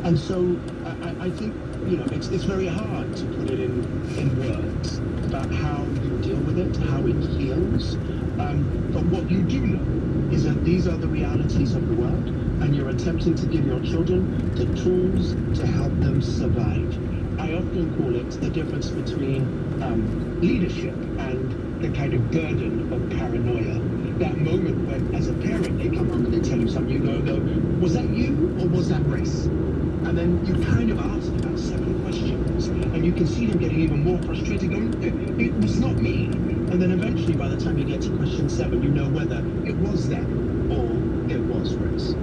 And so I think, it's very hard to put it in words about how you deal with it, how it feels. But what you do know is that these are the realities of the world, and you're attempting to give your children the tools to help them survive. I often call it the difference between leadership and the kind of burden of paranoia. That moment when, as a parent, they come home and they tell you something, you go, was that you or was that Grace? And then you kind of ask about 7 questions, and you can see them getting even more frustrated, going, it was not me. And then eventually, by the time you get to question 7, you know whether it was them or it was Grace.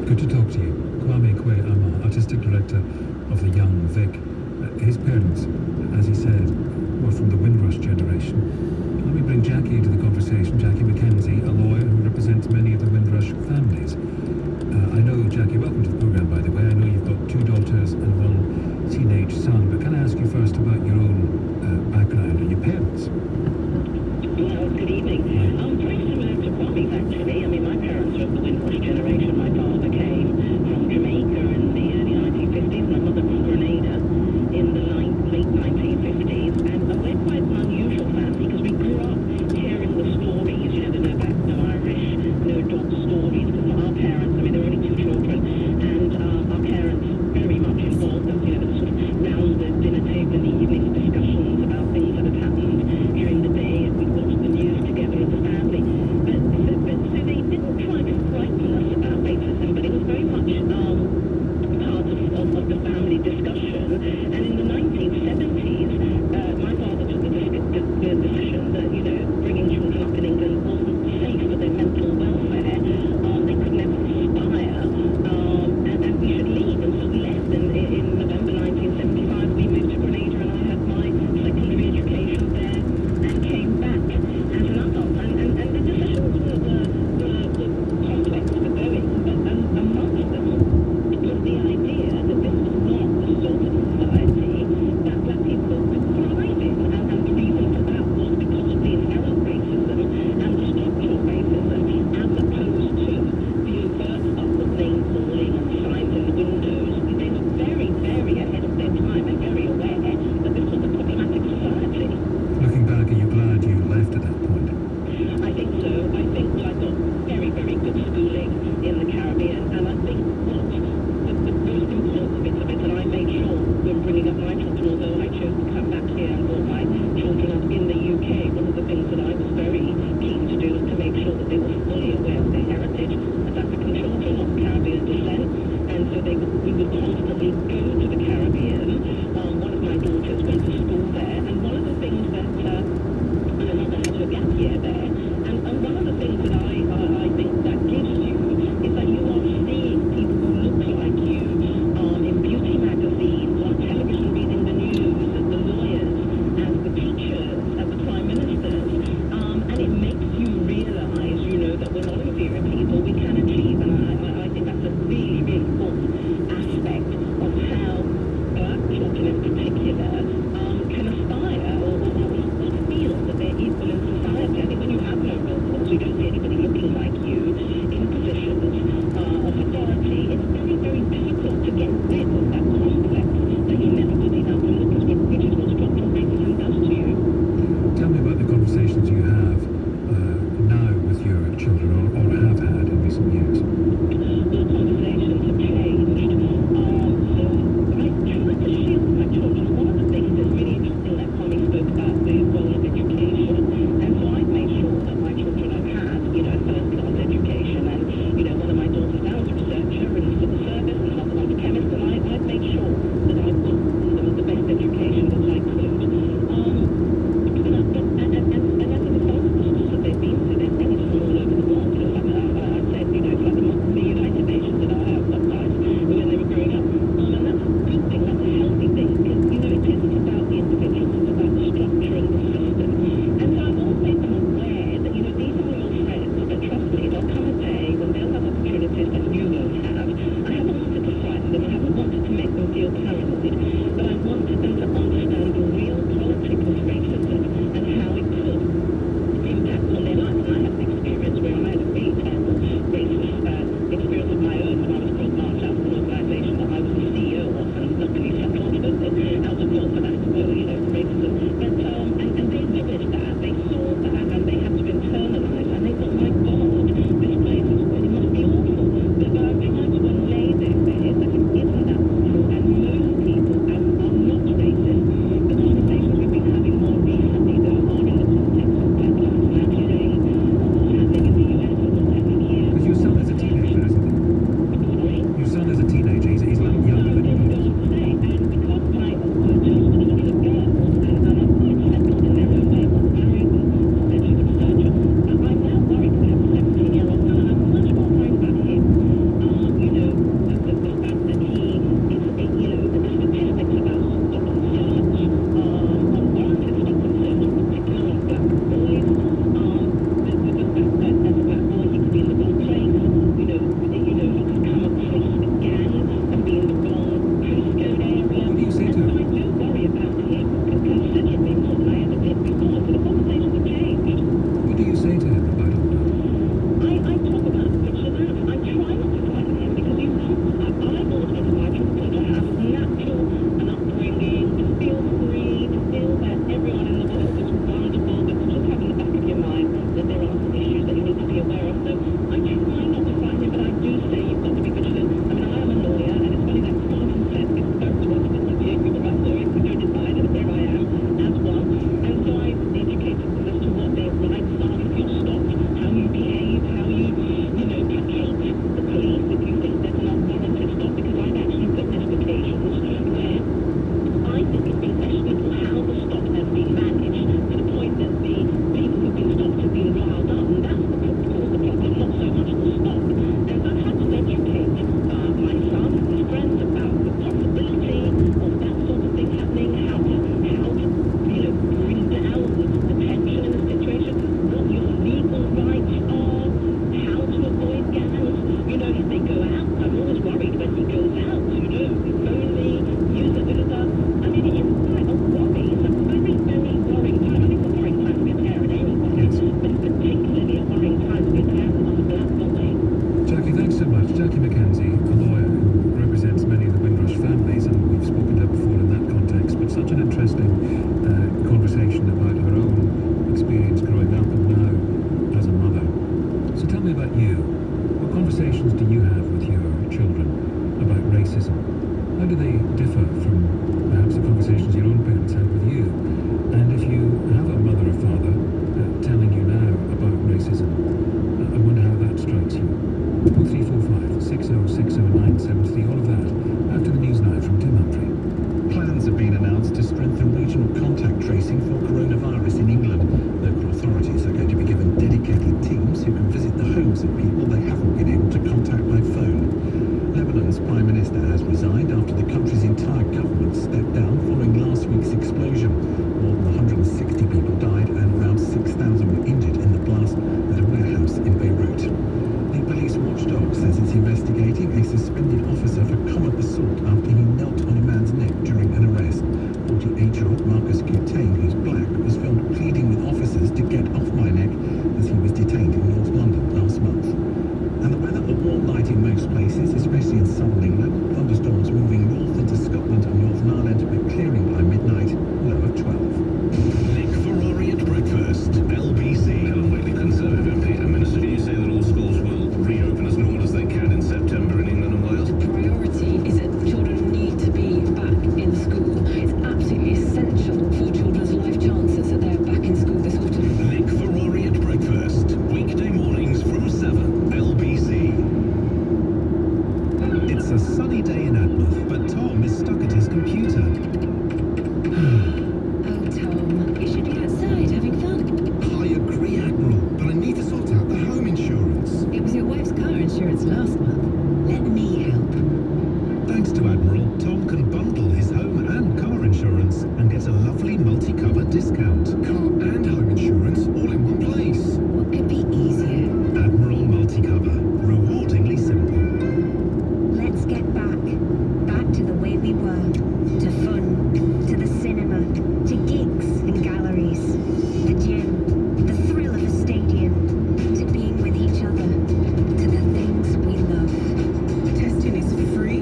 Good to talk to you. Kwame Kwe Ama, Artistic Director of the Young Vic. His parents, as he said, were from the Windrush generation. Let me bring Jackie into the conversation. Jackie McKenzie, a lawyer who represents many of the Windrush families. I know, Jackie, welcome to the programme, by the way. I know you've got 2 daughters and 1 teenage son, but can I ask you first about your own background and your parents? Well, good evening. Very similar to Kwame's, actually. I mean, my parents are of the Windrush generation. My father came from Jamaica in the early 1950s, my mother from Grenada in the late 1950s, and we're quite an unusual family because we grew up hearing the stories, the Irish, dog stories, because our parents, I mean, there were only 2 children, and our parents very much involved us, the sort of round the dinner table in the evenings, discussions about things that had happened during the day, and we'd watch the news together as a family. So they didn't try to frighten us about racism, but it was very much part of the family discussion. And in the 1970s, my father took the decision that, bringing children up in England wasn't safe for their mental welfare. They could never aspire, and we should leave. And so we left. In November 1975, we moved to Grenada, and I had my secondary education there and came back as an adult. And the decisions were complex for going, but amongst them was the idea that this was not the sort of society that black people could thrive in. And the reason for that was because of the inherent racism and the structural racism, as opposed to the overt stuff of name calling and signs in the windows. They were very, very ahead of their time and very aware that this was a problematic society. Looking back, are you glad you left at that point? I think so. I think I got very, very good schooling in the Caribbean, and I think what the most important bits of it, and I made sure when bringing up my children, although I chose to come back here and brought my children up in the UK, one of the things that I was very keen to do was to make sure that they were fully aware of their heritage as African children of Caribbean descent, and so we would constantly go to the Caribbean. One of my daughters went to school there, and one of the things that, and another had a gap year there, and one of the things that I think that gives you is that you are seeing people who look like you in beauty magazines, on television, reading the news, as the lawyers, as the teachers, as the prime ministers, and it makes you realize, that we're not inferior people, we can achieve, and I think that's a really, really important aspect of racism? How do they differ from perhaps the conversations your own parents had with you? And if you have a mother or father telling you now about racism, I wonder how that strikes you. 0345 6060 973, all of that after the news now from Tim Humphrey. Plans have been announced to strengthen regional contact tracing for coronavirus in England. Local authorities are going to be given dedicated teams who can visit the homes of people they haven't been able to contact by phone. Lebanon's Prime Minister has resigned after the country's entire government stepped down following last week's explosion. More than 160 people died and around 6,000 were injured in the blast at a warehouse in Beirut. The police watchdog says it's investigating a suspended officer for common assault after he knelt on a man's neck during an arrest. 48-year-old Marcus Cutane, who's black, was filmed pleading with officers to get off my neck as he was detained in North London last month. And the weather, a warm night in most places, especially in southern England. Thunderstorms moving north into Scotland and Northern Ireland, but clearing by midnight, low of 12. Nick Ferrari at breakfast, LBC. Helen Whately, Conservative MP. Minister, do you say that all schools will reopen as normal as they can in September in England and Wales? The priority is that children need to be back in school. It's absolutely essential for children's life chances that they're back in school this autumn. Nick Ferrari at breakfast, weekday mornings from 7, LBC. It's a sunny day in Admouth, but Tom is stuck at his computer. Oh, Tom, you should be outside having fun. I agree, Admiral, but I need to sort out the home insurance. It was your wife's car insurance last month. Let me help. Thanks to Admiral, Tom can bundle his home and car insurance and get a lovely multi-cover discount. Car and home insurance all in one place. What could be easier? Admiral Multi-Cover. Rewardingly simple. Let's get back to the way we were, to fun, to the cinema, to gigs and galleries, the gym, the thrill of a stadium, to being with each other, to the things we love. Testing is free,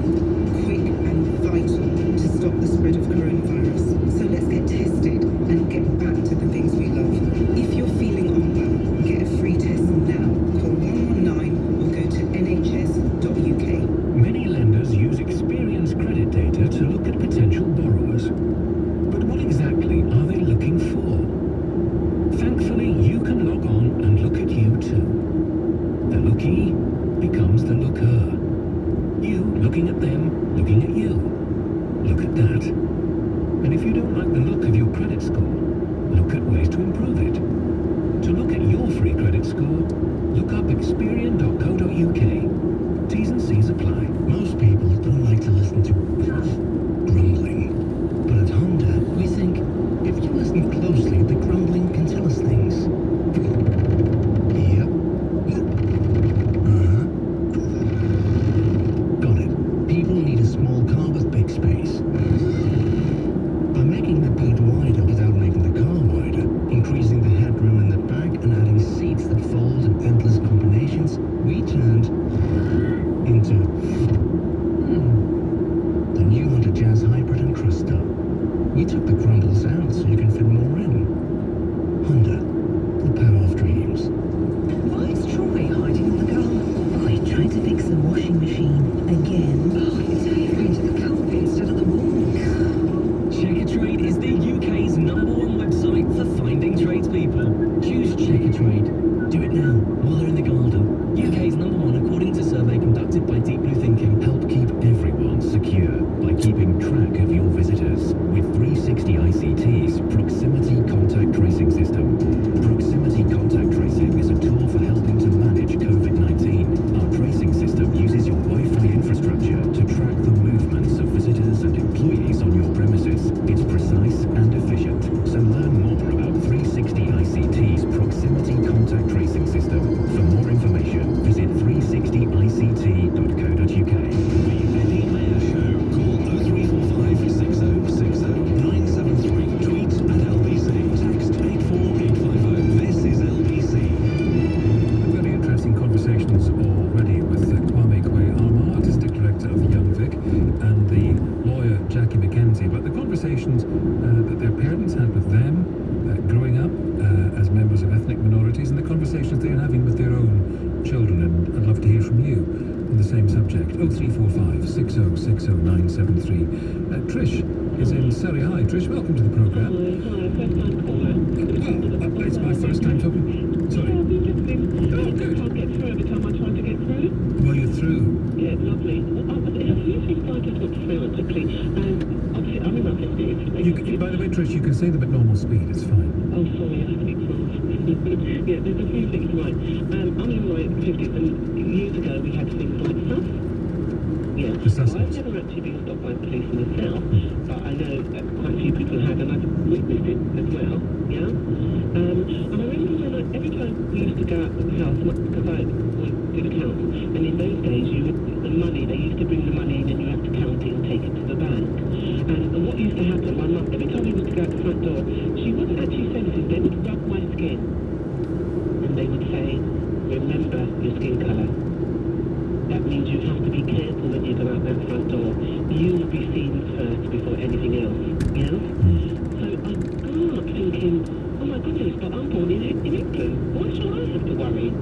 quick and vital to stop the spread of coronavirus. So let's get tested and get back to the things we love. If you're feeling unwell, get a free test now. Call 119 or go to nhs.uk. Many lenders use experience credit data to look at potential borrowers. But what exactly are they looking for? Thankfully, you can log on and look at you too. The lookie becomes the looker. You looking at them, looking at you. Look at that. And if you don't like the look of your credit score, look at ways to improve it. To look at your free credit score, look up experian.co.uk. T's and C's apply. Most people don't like to listen to grumbling. But at Honda, we think if you listen closely, the grumbling can tell us things. Yep. Got it. People need a small car with big space. By making the boot wider without making the car wider, increasing the headroom in the back and adding seats that fold in endless combinations, we turned into the new Honda Jazz Hybrid and Crystal. We took the grumbles out so you can fit more in. Honda, the power of dreams. Why is Troy hiding in the garden? Oh, he tried to fix the washing machine again. Oh, it's going to the carpet instead of the wall. Checkatrade is the UK's #1 website for finding tradespeople. Choose Checkatrade. Do it now, while they're in the garden. UK's #1 according to a survey conducted by Deep Blue Thinking. Help keep everyone secure by keeping track of your visitors with 360 ICT's Proximity Contact Tracing System. Proximity Contact Tracing is a tool for helping to manage COVID-19. Our tracing system uses your Wi-Fi infrastructure to track the movements of visitors and employees on your premises. It's precise and efficient. So learn more about 360 ICT's Proximity Contact Tracing System. For more information, visit 360ict.co.uk. The Eddie Mayer Show. Call 0345 6060 973. Tweet at LBC. Text 84850. This is LBC. Very interesting conversations already with Kwame Kwei-Armah, Artistic Director of Young Vic, and the lawyer Jackie McKenzie, about the conversations that their parents had with them growing up as members of ethnic minorities, and the conversations they're having with their own children. And I'd love to hear from you on the same subject. 0345 6060973. Trish is in Surrey. Hi, Trish. Welcome to the programme. Hi, first time caller. Well, it's my first time talking. Sorry. Yeah, I've been listening. Oh, I good. can't get through every time I try to get through. Well, you're through. Yeah, lovely. If you think I just got through quickly, and obviously I'm in my 50s. By the way, Trish, you can say them at normal speed. It's fine. Oh, sorry, I speak fast. Yeah, there's a few things right. I'm in my 50s, and years ago we had things like sus. Yeah, The sus so I've laws. never actually been stopped by the police myself, but I know quite a few people have, and I've witnessed it as well. Yeah. And I remember when every time we used to go out of the house, because I did accounts, and in those days the money, they used to bring the money in and you have to count it and take it to the bank. And what used to happen, my mum, every time we used to go out the front door, she wouldn't actually say anything, they would rub my skin. And they would say, remember your skin colour. That means you have to be careful when you go out that front door. You will be seen first before anything else. Yeah? So I grew up thinking, oh my goodness, but I'm born in England. Why should I have to worry?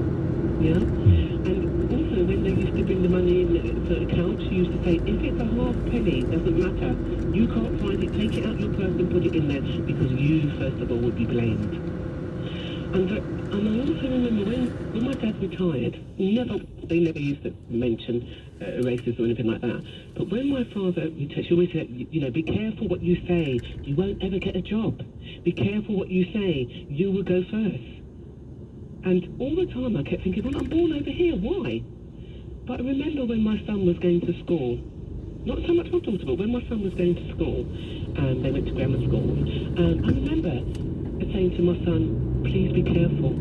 Yeah? And also when they used to bring the money in for accounts, she used to say, if it's a half penny, doesn't matter. You can't find it, take it out your purse and put it in there, because you, first of all, would be blamed. And I also remember when my dad retired, they never used to mention racism or anything like that. But when my father retired, she always said, you know, be careful what you say. You won't ever get a job. Be careful what you say. You will go first. And all the time I kept thinking, well, I'm born over here. Why? But I remember when my son was going to school, not so much my daughter, but when my son was going to school, they went to grammar schools, I remember saying to my son, please be careful.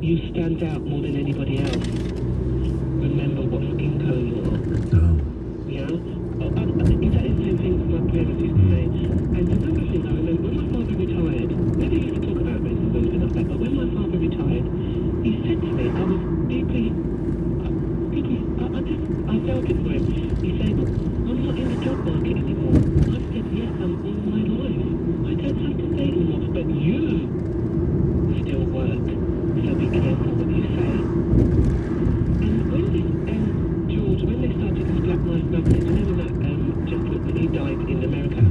You stand out more than anybody else. Remember what skin colour you are. Oh. Yeah? Exactly the same thing that my parents used to say. And another thing I remember, when my father retired, never used to talk about racism or anything like that, but when my father retired, he said to me, I was deeply, I felt it for him. He said, I'm not in the job market anymore. I said, yes, I'm all my life. I don't have to say anymore, but you still work, so be careful what you say. And when this, George, when they started this Black Lives Matter, you know that gentleman, when he died in America,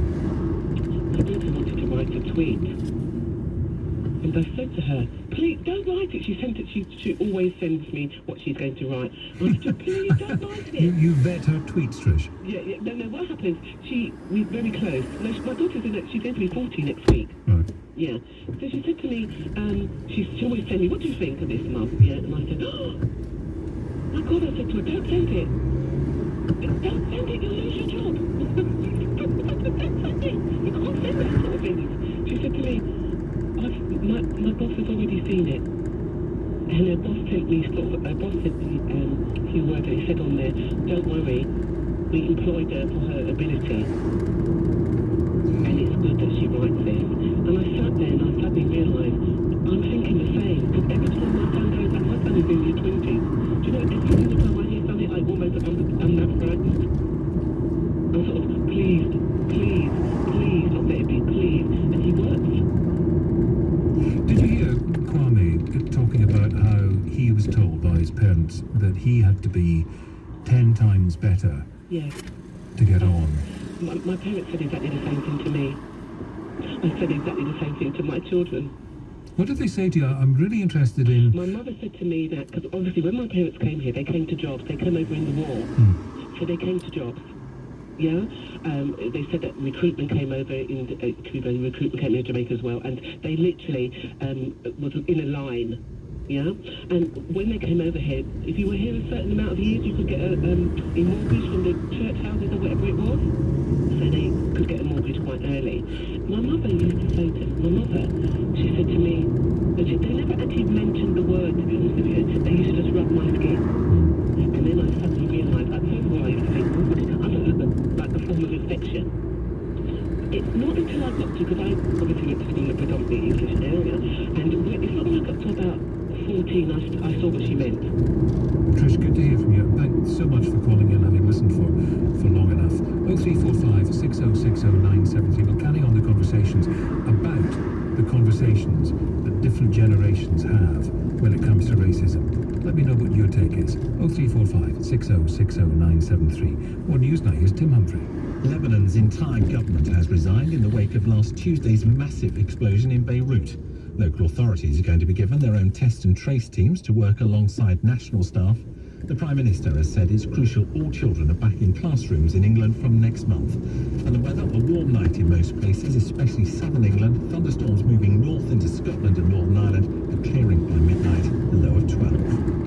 my daughter wanted to write a tweet. And I said to her, please, don't write it. She sent it, she always sends me what she's going to write. I said, please, don't write it. You vet her tweets, Trish. Yeah, no, what happens, we're very close. No, my daughter's she's going to be 40 next week. Right. Yeah. So she said to me, she always said me, what do you think of this, Mum? Yeah, and I said, oh, my God, I said to her, don't send it. Don't send it, you'll lose your job. Don't send it. You can't send that sort of thing. She said to me, my boss has already seen it. And her boss sent me a few words that he said on there, don't worry, we employed her for her ability. And it's good that she writes this. And I sat there and I suddenly realised I'm thinking the same. Because every time my son goes out, my son is in his 20s. Do you know, every single time I hear something, I'm that frightened. I'm sort of, please, don't let it be, please. And he works. Did you hear Kwame talking about how he was told by his parents that he had to be 10 times better to get on? My parents said exactly the same thing to me. I said exactly the same thing to my children. What did they say to you? I'm really interested in... My mother said to me that, because obviously when my parents came here, they came to jobs. They came over in the war. So they came to jobs. Yeah? They said that recruitment came over in Cuba, recruitment came in Jamaica as well, and they literally was in a line. Yeah? And when they came over here, if you were here a certain amount of years, you could get a mortgage from the church houses or whatever it was. So they could get a mortgage quite early. My mother used to say to she said to me, they never actually mentioned the word, to be honest with you. They used to just rub my skin. And then I suddenly realised, at first of all, I used to think, I thought it was like a form of infection. It's not until I got to, because I obviously went to school in a predominantly English area, and it's not when I got to about 14, I saw what she meant. Trish, good to hear from you. Thanks so much for calling in, having listened for long enough. 0345 6060 973. We'll carry on the conversations about the conversation conversations that different generations have when it comes to racism. Let me know what your take is. 0345 6060973. More news now. Here's Tim Humphrey. Lebanon's entire government has resigned in the wake of last Tuesday's massive explosion in Beirut. Local authorities are going to be given their own test and trace teams to work alongside national staff. The Prime Minister has said it's crucial all children are back in classrooms in England from next month. And the weather, a warm night in most places, especially southern England. Thunderstorms moving north into Scotland and Northern Ireland, but clearing by midnight, a low of 12.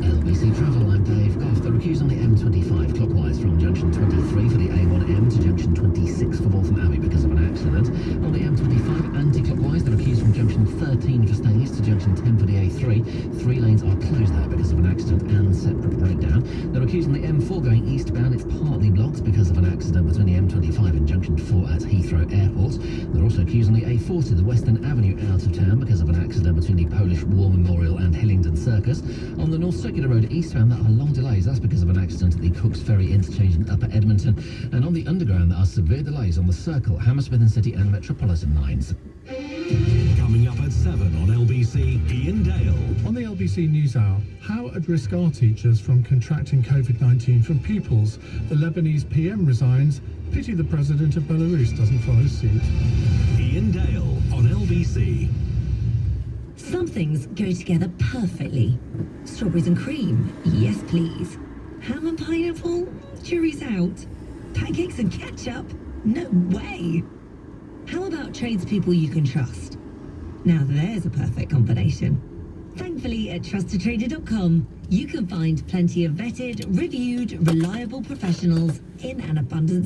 LBC Travel, I'm Dave Goff. There are queues on the M25 clockwise from junction 23 for the A1M to junction 26 for Waltham Abbey because of an accident. On the M25 anti-clockwise, there are queues from junction 13 for Staines to junction 10 for the A3. 3 lanes are closed there because of an accident and separate breakdown. There are queues on the M4 going eastbound. It's partly blocked because of an accident between the M25 and junction 4 at Heathrow Airport. There are also queues on the A40, the Western Avenue out of town because of an accident between the Polish War Memorial and Hillingdon Circus. On the North Circular Road eastbound, there are long delays. That's because of an accident at the Cooks Ferry interchange in Upper Edmonton. And on the Underground, there are severe delays on the Circle, Hammersmith and City and Metropolitan lines. Coming up at 7 on LBC, Ian Dale. On the LBC NewsHour, how at risk are teachers from contracting COVID-19 from pupils? The Lebanese PM resigns. Pity the president of Belarus doesn't follow suit. Ian Dale on LBC. Some things go together perfectly. Strawberries and cream, yes please. Ham and pineapple, jury's out. Pancakes and ketchup, no way. How about tradespeople you can trust? Now there's a perfect combination. Thankfully, at trustedtrader.com, you can find plenty of vetted, reviewed, reliable professionals in an abundance